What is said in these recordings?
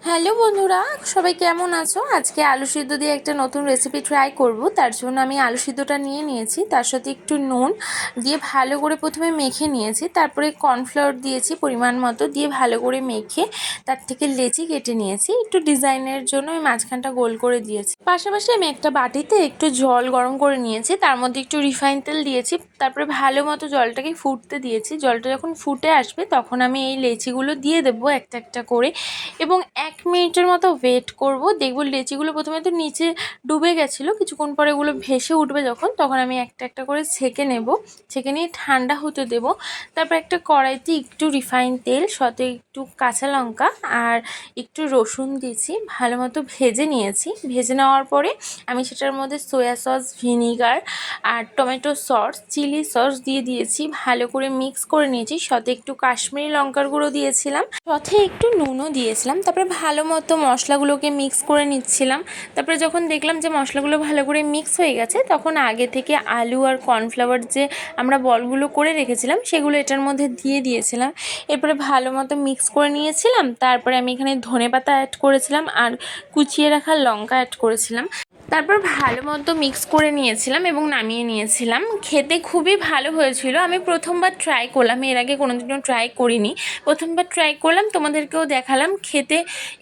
Hello বন্ধুরা, সবাই কেমন আছো? আজকে আলু সিদ্ধ দিয়ে একটা নতুন রেসিপি ট্রাই করব। তার জন্য আমি আলু সিদ্ধটা নিয়ে নিয়েছি, তার সাথে একটু নুন দিয়ে ভালো করে প্রথমে মেখে নিয়েছি, তারপরে কর্নফ্লাওয়ার দিয়েছি পরিমাণ মতো, দিয়ে ভালো করে মেখে তার থেকে লেচি কেটে নিয়েছি। একটু ডিজাইনের জন্য আমি মাঝখানটা গোল করে দিয়েছি। পাশাপাশি আমি একটা বাটিতে একটু জল গরম করে নিয়েছি, তার মধ্যে একটু রিফাইন তেল দিয়েছি, তারপরে ভালো মতো জলটাকে ফুটতে দিয়েছি। জলটা যখন ফুটে আসবে তখন আমি এই লেচিগুলো দিয়ে দেবো একটা একটা করে, এবং 1 মিনিটের মতো ওয়েট করব। দেখব লেচিগুলো প্রথমে তো নিচে ডুবে গেছিলো, কিছুক্ষণ পরে এগুলো ভেসে উঠবে যখন, তখন আমি একটা একটা করে ছেঁকে নেব। ছেঁকে নিয়ে ঠান্ডা হতে দেব। তারপর একটা কড়াইতে একটু রিফাইন তেল, সাথে একটু কাঁচা লঙ্কা আর একটু রসুন দিয়েছি, ভালো মতো ভেজে নিয়েছি। ভেজে নেওয়ার পরে আমি সেটার মধ্যে সয়া সস, ভিনিগার আর টমেটো সস, চিলি সস দিয়ে দিয়েছি, ভালো করে মিক্স করে নিয়েছি। সাথে একটু কাশ্মীরি লঙ্কার গুঁড়ো দিয়েছিলাম, সাথে একটু নুনও দিয়েছিলাম। তারপরে ভালো মতো মশলাগুলোকে মিক্স করে নিচ্ছিলাম। তারপরে যখন দেখলাম যে মশলাগুলো ভালো করে মিক্স হয়ে গেছে, তখন আগে থেকে আলু আর কর্নফ্লাওয়ার যে আমরা বলগুলো করে রেখেছিলাম সেগুলো এটার মধ্যে দিয়ে দিয়েছিলাম। এরপরে ভালো মতো মিক্স করে নিয়েছিলাম। তারপরে আমি এখানে ধনেপাতা অ্যাড করেছিলাম আর কুচিয়ে রাখা লঙ্কা অ্যাড করেছিলাম। তারপর ভালো মতো মিক্স করে নিয়েছিলাম এবং নামিয়ে নিয়েছিলাম। খেতে খুবই ভালো হয়েছিল। আমি প্রথমবার ট্রাই করলাম, এর আগে কোনোদিনও ট্রাই করিনি, প্রথমবার ট্রাই করলাম, তোমাদেরকেও দেখালাম। খেতে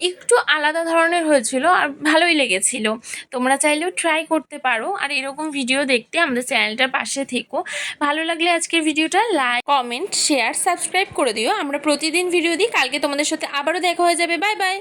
একটু আলাদা ধরনের হয়েছিল আর ভালোই লেগেছিল। তোমরা চাইলেও ট্রাই করতে পারো। আর এরকম ভিডিও দেখতে আমাদের চ্যানেলটার পাশে থেকো। ভালো লাগলে আজকের ভিডিওটা লাইক, কমেন্ট, শেয়ার, সাবস্ক্রাইব করে দিও। আমরা প্রতিদিন ভিডিও দিই। কালকে তোমাদের সাথে আবারও দেখা হয়ে যাবে। Bye bye.